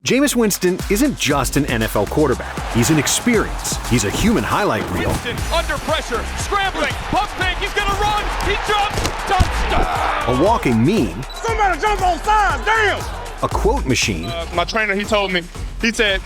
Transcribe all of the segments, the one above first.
Jameis Winston isn't just an NFL quarterback. He's an experience. He's a human highlight reel. Winston under pressure, scrambling, pump fake, he's gonna run, he jumps, touchdown! A walking meme. Somebody jump on sides, damn! A quote machine. My trainer, he told me, he said,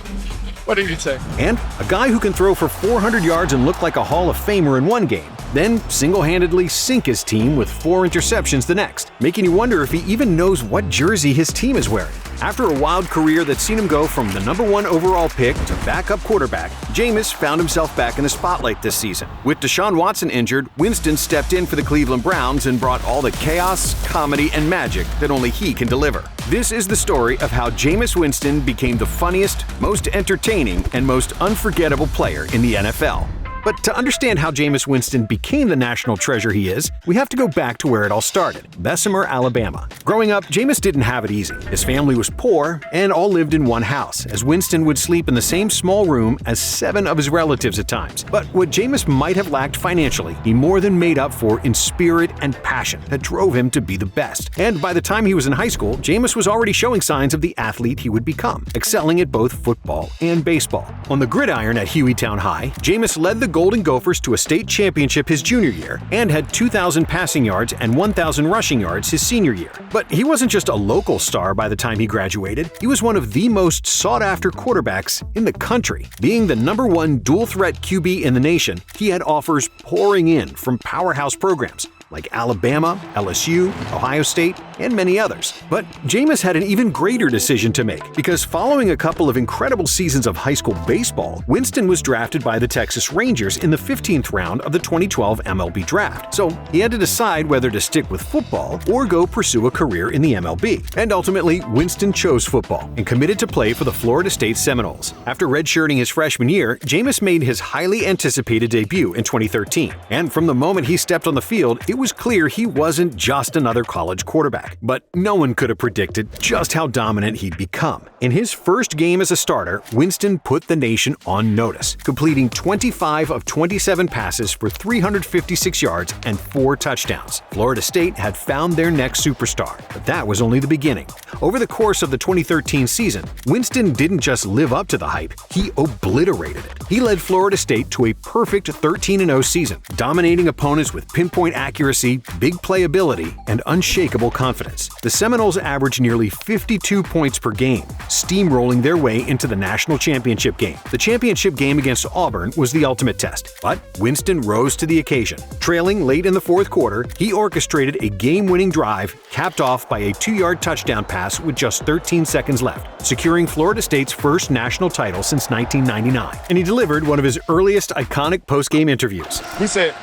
what did he say? And a guy who can throw for 400 yards and look like a Hall of Famer in one game, then single-handedly sink his team with 4 interceptions the next, making you wonder if he even knows what jersey his team is wearing. After a wild career that's seen him go from the #1 overall pick to backup quarterback, Jameis found himself back in the spotlight this season. With Deshaun Watson injured, Winston stepped in for the Cleveland Browns and brought all the chaos, comedy, and magic that only he can deliver. This is the story of how Jameis Winston became the funniest, most entertaining, and most unforgettable player in the NFL. But to understand how Jameis Winston became the national treasure he is, we have to go back to where it all started, Bessemer, Alabama. Growing up, Jameis didn't have it easy. His family was poor and all lived in one house, as Winston would sleep in the same small room as 7 of his relatives at times. But what Jameis might have lacked financially, he more than made up for in spirit and passion that drove him to be the best. And by the time he was in high school, Jameis was already showing signs of the athlete he would become, excelling at both football and baseball. On the gridiron at Hueytown High, Jameis led the Golden Gophers to a state championship his junior year and had 2,000 passing yards and 1,000 rushing yards his senior year. But he wasn't just a local star by the time he graduated. He was one of the most sought-after quarterbacks in the country. Being the #1 dual-threat QB in the nation, he had offers pouring in from powerhouse programs like Alabama, LSU, Ohio State, and many others. But Jameis had an even greater decision to make, because following a couple of incredible seasons of high school baseball, Winston was drafted by the Texas Rangers in the 15th round of the 2012 MLB draft. So he had to decide whether to stick with football or go pursue a career in the MLB. And ultimately, Winston chose football and committed to play for the Florida State Seminoles. After redshirting his freshman year, Jameis made his highly anticipated debut in 2013. And from the moment he stepped on the field, it was clear he wasn't just another college quarterback. But no one could have predicted just how dominant he'd become. In his first game as a starter, Winston put the nation on notice, completing 25 of 27 passes for 356 yards and 4 touchdowns. Florida State had found their next superstar, but that was only the beginning. Over the course of the 2013 season, Winston didn't just live up to the hype, he obliterated it. He led Florida State to a perfect 13-0 season, dominating opponents with pinpoint accuracy, big playability, and unshakable confidence. The Seminoles averaged nearly 52 points per game, steamrolling their way into the national championship game. The championship game against Auburn was the ultimate test, but Winston rose to the occasion. Trailing late in the 4th quarter, he orchestrated a game-winning drive, capped off by a 2-yard touchdown pass with just 13 seconds left, securing Florida State's first national title since 1999. And he delivered one of his earliest iconic post-game interviews. He said,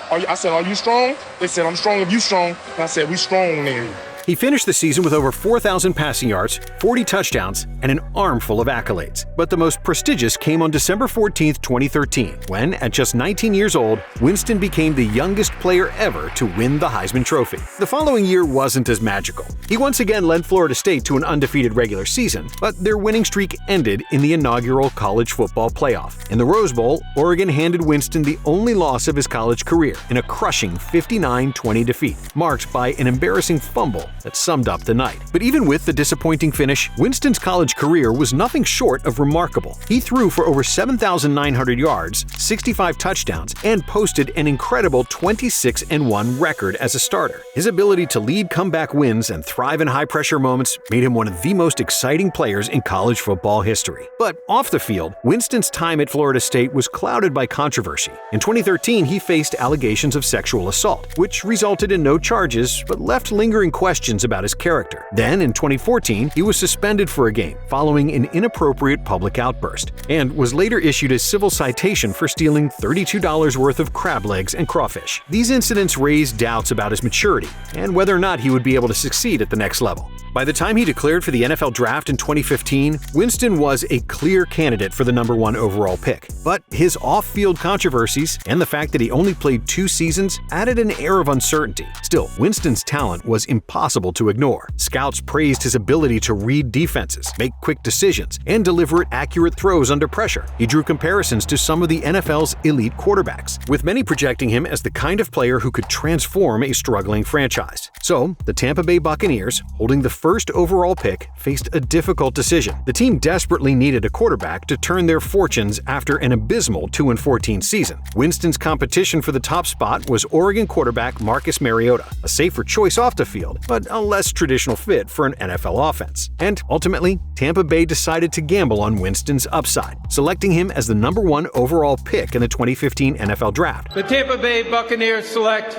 I said, are you strong? They said, I'm strong if you strong. And I said, we strong then. He finished the season with over 4,000 passing yards, 40 touchdowns, and an armful of accolades. But the most prestigious came on December 14, 2013, when, at just 19 years old, Winston became the youngest player ever to win the Heisman Trophy. The following year wasn't as magical. He once again led Florida State to an undefeated regular season, but their winning streak ended in the inaugural college football playoff. In the Rose Bowl, Oregon handed Winston the only loss of his college career in a crushing 59-20 defeat, marked by an embarrassing fumble that summed up the night. But even with the disappointing finish, Winston's college career was nothing short of remarkable. He threw for over 7,900 yards, 65 touchdowns, and posted an incredible 26-1 record as a starter. His ability to lead comeback wins and thrive in high-pressure moments made him one of the most exciting players in college football history. But off the field, Winston's time at Florida State was clouded by controversy. In 2013, he faced allegations of sexual assault, which resulted in no charges but left lingering questions about his character. Then, in 2014, he was suspended for a game following an inappropriate public outburst, and was later issued a civil citation for stealing $32 worth of crab legs and crawfish. These incidents raised doubts about his maturity and whether or not he would be able to succeed at the next level. By the time he declared for the NFL Draft in 2015, Winston was a clear candidate for the #1 overall pick. But his off-field controversies and the fact that he only played 2 seasons added an air of uncertainty. Still, Winston's talent was impossible impossible to ignore. Scouts praised his ability to read defenses, make quick decisions, and deliver accurate throws under pressure. He drew comparisons to some of the NFL's elite quarterbacks, with many projecting him as the kind of player who could transform a struggling franchise. So, the Tampa Bay Buccaneers, holding the first overall pick, faced a difficult decision. The team desperately needed a quarterback to turn their fortunes after an abysmal 2-14 season. Winston's competition for the top spot was Oregon quarterback Marcus Mariota, a safer choice off the field, but a less traditional fit for an NFL offense. And ultimately, Tampa Bay decided to gamble on Winston's upside, selecting him as the number 1 overall pick in the 2015 NFL Draft. The Tampa Bay Buccaneers select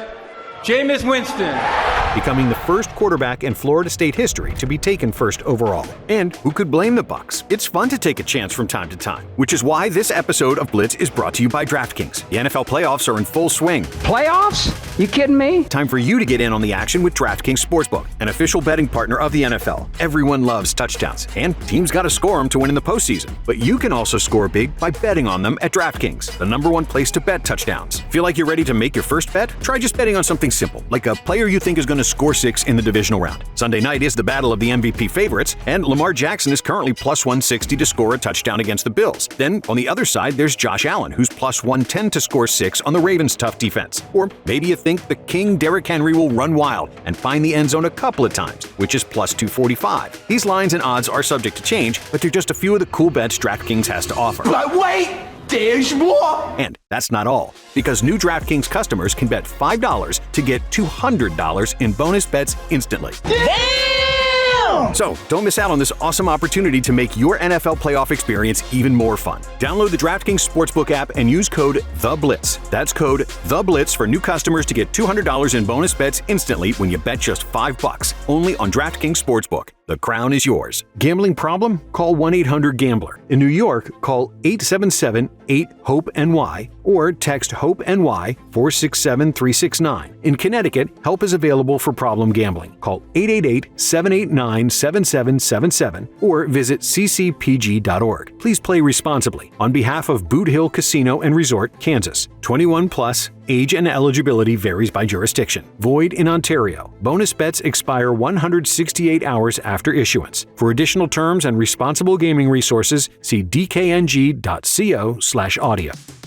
Jameis Winston, becoming the first quarterback in Florida State history to be taken first overall. And who could blame the Bucs? It's fun to take a chance from time to time, which is why this episode of Blitz is brought to you by DraftKings. The NFL playoffs are in full swing. Playoffs? You kidding me? Time for you to get in on the action with DraftKings Sportsbook, an official betting partner of the NFL. Everyone loves touchdowns, and teams got to score them to win in the postseason. But you can also score big by betting on them at DraftKings, the number 1 place to bet touchdowns. Feel like you're ready to make your first bet? Try just betting on something simple, like a player you think is going to score 6 in the divisional round. Sunday night is the battle of the MVP favorites, and Lamar Jackson is currently plus 160 to score a touchdown against the Bills. Then, on the other side, there's Josh Allen, who's plus 110 to score 6 on the Ravens' tough defense. Or maybe you think the King Derrick Henry will run wild and find the end zone a couple of times, which is plus 245. These lines and odds are subject to change, but they're just a few of the cool bets DraftKings has to offer. But wait! There's more! And that's not all, because new DraftKings customers can bet $5 to get $200 in bonus bets instantly. Damn! So, don't miss out on this awesome opportunity to make your NFL playoff experience even more fun. Download the DraftKings Sportsbook app and use code THEBLITZ. That's code THEBLITZ for new customers to get $200 in bonus bets instantly when you bet just $5. Only on DraftKings Sportsbook. The crown is yours. Gambling problem? Call 1-800-GAMBLER. In New York, call 877-8-HOPE-NY or text HOPE-NY 467-369. In Connecticut, help is available for problem gambling. Call 888-789-7777 or visit ccpg.org. Please play responsibly. On behalf of Boot Hill Casino and Resort, Kansas. 21 plus. Age and eligibility varies by jurisdiction. Void in Ontario. Bonus bets expire 168 hours after issuance. For additional terms and responsible gaming resources, see dkng.co/audio.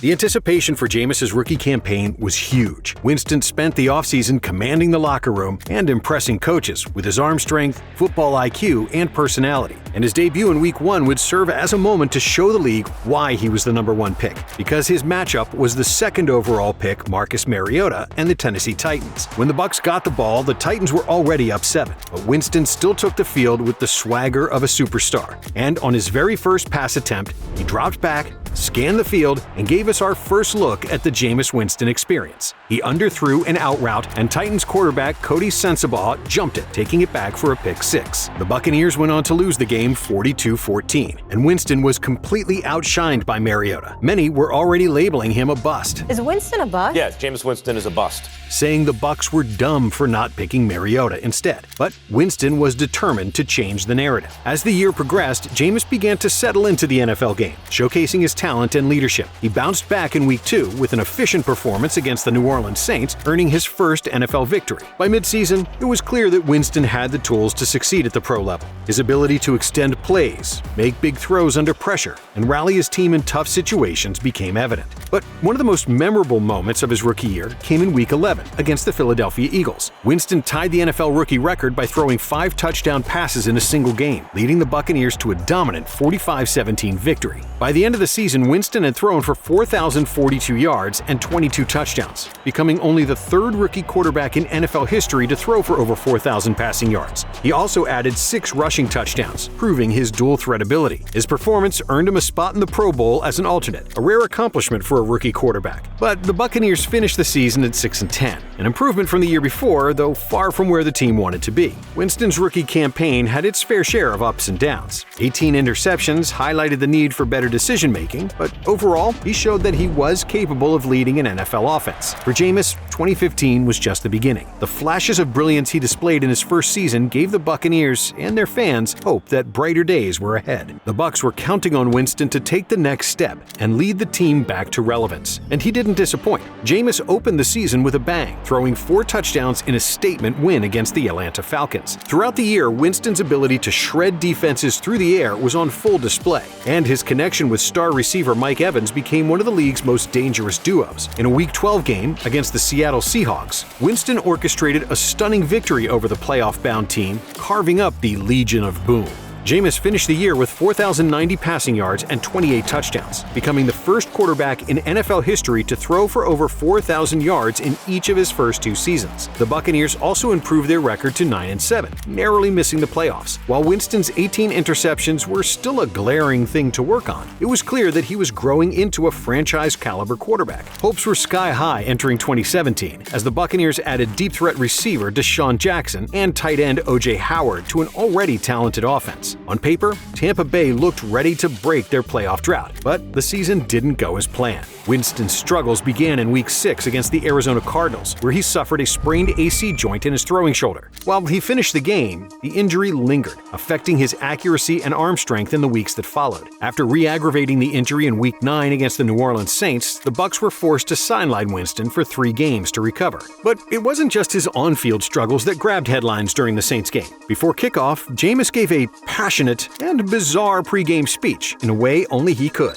The anticipation for Jameis's rookie campaign was huge. Winston spent the offseason commanding the locker room and impressing coaches with his arm strength, football IQ, and personality. And his debut in Week 1 would serve as a moment to show the league why he was the number 1 pick, because his matchup was the 2nd overall pick, Marcus Mariota, and the Tennessee Titans. When the Bucs got the ball, the Titans were already up 7, but Winston still took the field with the swagger of a superstar. And on his very first pass attempt, he dropped back, scanned the field, and gave us our first look at the Jameis Winston experience. He underthrew an out route, and Titans quarterback Cody Sensabaugh jumped it, taking it back for a pick 6. The Buccaneers went on to lose the game 42-14, and Winston was completely outshined by Mariota. Many were already labeling him a bust. Is Winston a bust? Yeah, Jameis Winston is a bust. Saying the Bucs were dumb for not picking Mariota instead. But Winston was determined to change the narrative. As the year progressed, Jameis began to settle into the NFL game, showcasing his talent and leadership. He bounced back in Week 2 with an efficient performance against the New Orleans Saints, earning his first NFL victory. By midseason, it was clear that Winston had the tools to succeed at the pro level. His ability to extend plays, make big throws under pressure, and rally his team in tough situations became evident. But one of the most memorable moments of his rookie year came in Week 11 against the Philadelphia Eagles. Winston tied the NFL rookie record by throwing 5 touchdown passes in a single game, leading the Buccaneers to a dominant 45-17 victory. By the end of the season, Winston had thrown for 4,042 yards and 22 touchdowns, becoming only the 3rd rookie quarterback in NFL history to throw for over 4,000 passing yards. He also added 6 rushing touchdowns, proving his dual-threat ability. His performance earned him a spot in the Pro Bowl as an alternate, a rare accomplishment for a rookie quarterback. But the Buccaneers finished the season at 6-10, an improvement from the year before, though far from where the team wanted to be. Winston's rookie campaign had its fair share of ups and downs. 18 interceptions highlighted the need for better decision-making, playmaking, but overall, he showed that he was capable of leading an NFL offense. For Jameis, 2015 was just the beginning. The flashes of brilliance he displayed in his first season gave the Buccaneers and their fans hope that brighter days were ahead. The Bucs were counting on Winston to take the next step and lead the team back to relevance, and he didn't disappoint. Jameis opened the season with a bang, throwing 4 touchdowns in a statement win against the Atlanta Falcons. Throughout the year, Winston's ability to shred defenses through the air was on full display, and his connection with star receiver Mike Evans became one of the league's most dangerous duos. In a Week 12 game against the Seattle Seahawks, Winston orchestrated a stunning victory over the playoff-bound team, carving up the Legion of Boom. Jameis finished the year with 4,090 passing yards and 28 touchdowns, becoming the first quarterback in NFL history to throw for over 4,000 yards in each of his first 2 seasons. The Buccaneers also improved their record to 9-7, narrowly missing the playoffs. While Winston's 18 interceptions were still a glaring thing to work on, it was clear that he was growing into a franchise-caliber quarterback. Hopes were sky-high entering 2017, as the Buccaneers added deep threat receiver Deshaun Jackson and tight end O.J. Howard to an already talented offense. On paper, Tampa Bay looked ready to break their playoff drought, but the season didn't go as planned. Winston's struggles began in Week 6 against the Arizona Cardinals, where he suffered a sprained AC joint in his throwing shoulder. While he finished the game, the injury lingered, affecting his accuracy and arm strength in the weeks that followed. After re-aggravating the injury in Week 9 against the New Orleans Saints, the Bucs were forced to sideline Winston for 3 games to recover. But it wasn't just his on-field struggles that grabbed headlines during the Saints game. Before kickoff, Jameis gave a passionate and bizarre pregame speech in a way only he could.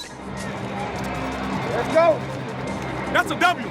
Let's go. That's a W.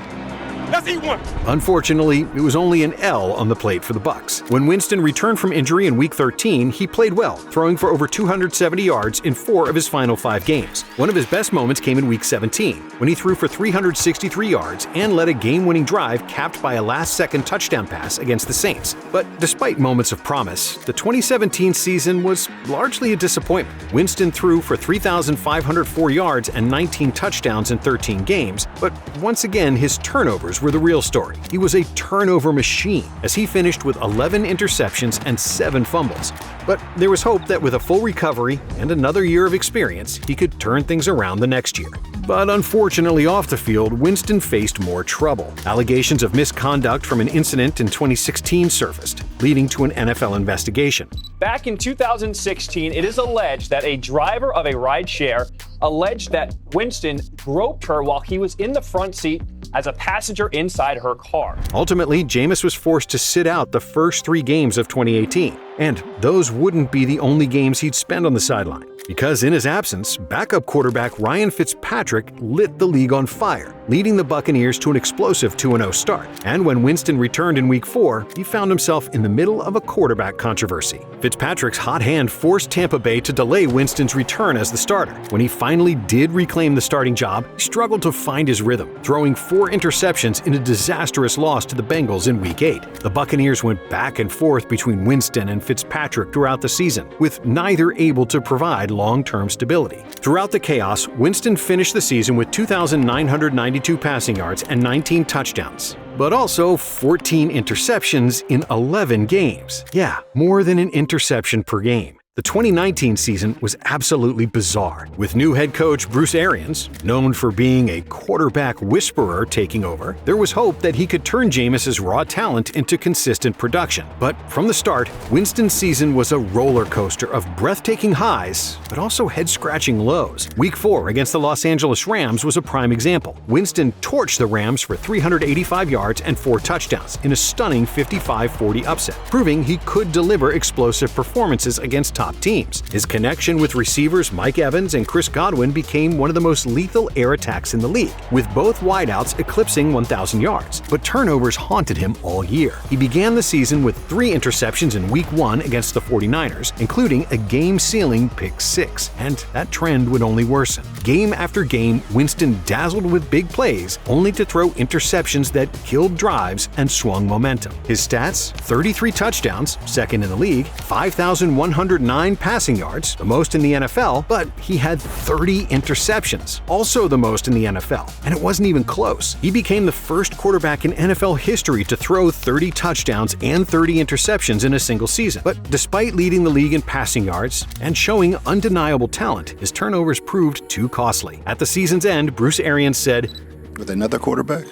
Let's eat one. Unfortunately, it was only an L on the plate for the Bucs. When Winston returned from injury in Week 13, he played well, throwing for over 270 yards in 4 of his final 5 games. One of his best moments came in Week 17, when he threw for 363 yards and led a game-winning drive capped by a last-second touchdown pass against the Saints. But despite moments of promise, the 2017 season was largely a disappointment. Winston threw for 3,504 yards and 19 touchdowns in 13 games, but once again his turnovers were the real story. He was a turnover machine, as he finished with 11 interceptions and 7 fumbles. But there was hope that with a full recovery and another year of experience, he could turn things around the next year. But unfortunately off the field, Winston faced more trouble. Allegations of misconduct from an incident in 2016 surfaced, leading to an NFL investigation. Back in 2016, it is alleged that a driver of a rideshare alleged that Winston groped her while he was in the front seat as a passenger inside her car. Ultimately, Jameis was forced to sit out the first 3 games of 2018, and those wouldn't be the only games he'd spend on the sideline. Because in his absence, backup quarterback Ryan Fitzpatrick lit the league on fire, leading the Buccaneers to an explosive 2-0 start. And when Winston returned in Week 4, he found himself in the middle of a quarterback controversy. Fitzpatrick's hot hand forced Tampa Bay to delay Winston's return as the starter. When he finally did reclaim the starting job, he struggled to find his rhythm, throwing 4 interceptions in a disastrous loss to the Bengals in Week 8. The Buccaneers went back and forth between Winston and Fitzpatrick throughout the season, with neither able to provide long-term stability. Throughout the chaos, Winston finished the season with 2,992 passing yards and 19 touchdowns, but also 14 interceptions in 11 games. Yeah, more than an interception per game. The 2019 season was absolutely bizarre, with new head coach Bruce Arians, known for being a quarterback whisperer, taking over. There was hope that he could turn Jameis's raw talent into consistent production. But from the start, Winston's season was a roller coaster of breathtaking highs, but also head-scratching lows. Week 4 against the Los Angeles Rams was a prime example. Winston torched the Rams for 385 yards and 4 touchdowns in a stunning 55-40 upset, proving he could deliver explosive performances against top teams. His connection with receivers Mike Evans and Chris Godwin became one of the most lethal air attacks in the league, with both wideouts eclipsing 1,000 yards. But turnovers haunted him all year. He began the season with 3 interceptions in Week 1 against the 49ers, including a game-sealing pick 6, and that trend would only worsen. Game after game, Winston dazzled with big plays, only to throw interceptions that killed drives and swung momentum. His stats: 33 touchdowns, second in the league, 5,190 209 passing yards, the most in the NFL, but he had 30 interceptions, also the most in the NFL, and it wasn't even close. He became the first quarterback in NFL history to throw 30 touchdowns and 30 interceptions in a single season. But despite leading the league in passing yards and showing undeniable talent, his turnovers proved too costly. At the season's end, Bruce Arians said, "With another quarterback?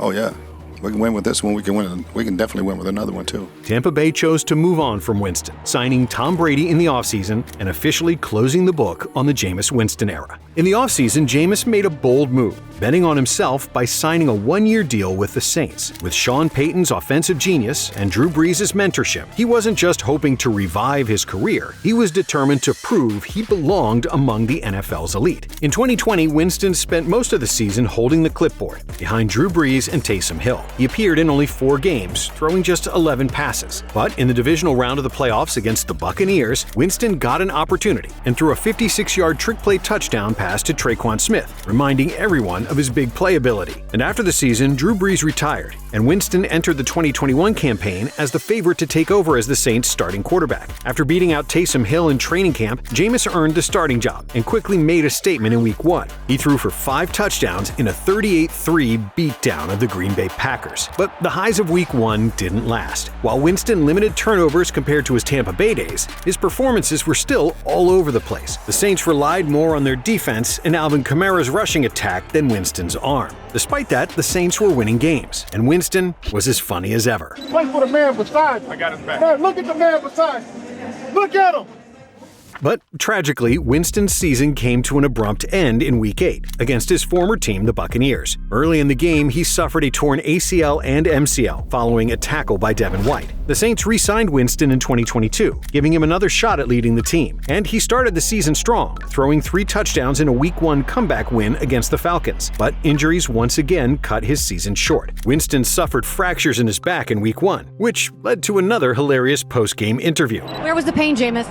Oh yeah. We can win with this one. We can definitely win with another one, too." Tampa Bay chose to move on from Winston, signing Tom Brady in the offseason and officially closing the book on the Jameis Winston era. In the offseason, Jameis made a bold move, betting on himself by signing a one-year deal with the Saints. With Sean Payton's offensive genius and Drew Brees' mentorship, he wasn't just hoping to revive his career, he was determined to prove he belonged among the NFL's elite. In 2020, Winston spent most of the season holding the clipboard, behind Drew Brees and Taysom Hill. He appeared in only 4 games, throwing just 11 passes. But in the divisional round of the playoffs against the Buccaneers, Winston got an opportunity and threw a 56-yard trick play touchdown pass to Traquan Smith, reminding everyone of his big playability. And after the season, Drew Brees retired, and Winston entered the 2021 campaign as the favorite to take over as the Saints' starting quarterback. After beating out Taysom Hill in training camp, Jameis earned the starting job and quickly made a statement in Week 1. He threw for 5 touchdowns in a 38-3 beatdown of the Green Bay Packers. But the highs of Week 1 didn't last. While Winston limited turnovers compared to his Tampa Bay days, his performances were still all over the place. The Saints relied more on their defense and Alvin Kamara's rushing attack than Winston's arm. Despite that, the Saints were winning games, and Winston was as funny as ever. Play for the man beside you. I got his back. Man, look at the man beside you. Look at him. But tragically, Winston's season came to an abrupt end in Week 8 against his former team, the Buccaneers. Early in the game, he suffered a torn ACL and MCL following a tackle by Devin White. The Saints re-signed Winston in 2022, giving him another shot at leading the team. And he started the season strong, throwing 3 touchdowns in a Week 1 comeback win against the Falcons. But injuries once again cut his season short. Winston suffered fractures in his back in Week 1, which led to another hilarious post-game interview. Where was the pain, Jameis?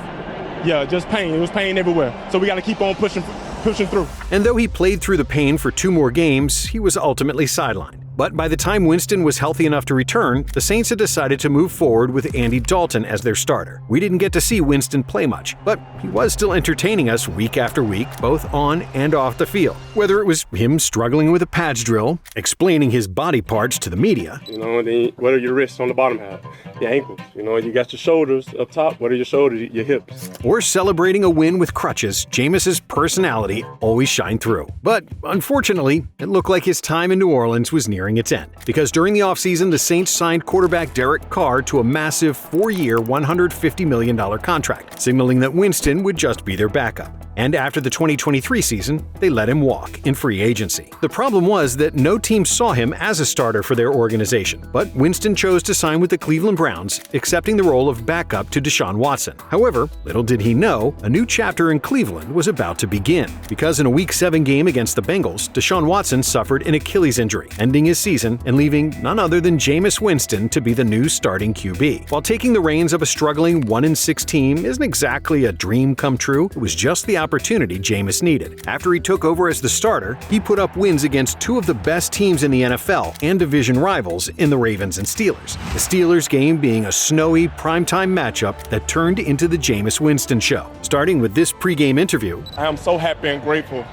Yeah, just pain. It was pain everywhere. So we got to keep on pushing through. And though he played through the pain for 2 more games, he was ultimately sidelined. But by the time Winston was healthy enough to return, the Saints had decided to move forward with Andy Dalton as their starter. We didn't get to see Winston play much, but he was still entertaining us week after week, both on and off the field. Whether it was him struggling with a pads drill, explaining his body parts to the media, What are your wrists on the bottom half? Your ankles. You got your shoulders up top. What are your shoulders? Your hips. or celebrating a win with crutches, Jameis's personality always shined through. But unfortunately, it looked like his time in New Orleans was nearing its end, because during the offseason, the Saints signed quarterback Derek Carr to a massive 4-year, $150 million contract, signaling that Winston would just be their backup. And after the 2023 season, they let him walk in free agency. The problem was that no team saw him as a starter for their organization, but Winston chose to sign with the Cleveland Browns, accepting the role of backup to Deshaun Watson. However, little did he know, a new chapter in Cleveland was about to begin, because in a Week 7 game against the Bengals, Deshaun Watson suffered an Achilles injury, ending his season and leaving none other than Jameis Winston to be the new starting QB. While taking the reins of a struggling 1-6 team isn't exactly a dream come true, it was just the opportunity Jameis needed. After he took over as the starter, he put up wins against two of the best teams in the NFL and division rivals in the Ravens and Steelers. The Steelers game being a snowy, primetime matchup that turned into the Jameis Winston show. Starting with this pregame interview, I am so happy and grateful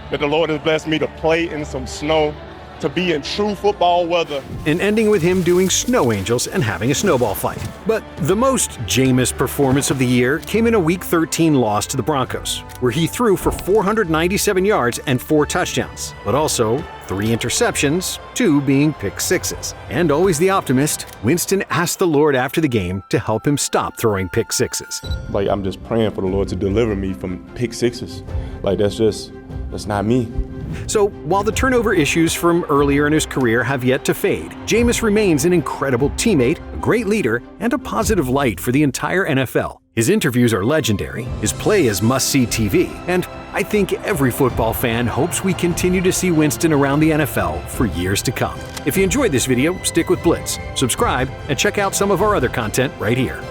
that the Lord has blessed me to play in some snow, to be in true football weather, and ending with him doing snow angels and having a snowball fight. But the most Jameis performance of the year came in a Week 13 loss to the Broncos, where he threw for 497 yards and 4 touchdowns, but also 3 interceptions, 2 being pick sixes. And always the optimist, Winston asked the Lord after the game to help him stop throwing pick sixes. I'm just praying for the Lord to deliver me from pick sixes. That's not me. So, while the turnover issues from earlier in his career have yet to fade, Jameis remains an incredible teammate, a great leader, and a positive light for the entire NFL. His interviews are legendary, his play is must-see TV, and I think every football fan hopes we continue to see Winston around the NFL for years to come. If you enjoyed this video, stick with Blitz, subscribe, and check out some of our other content right here.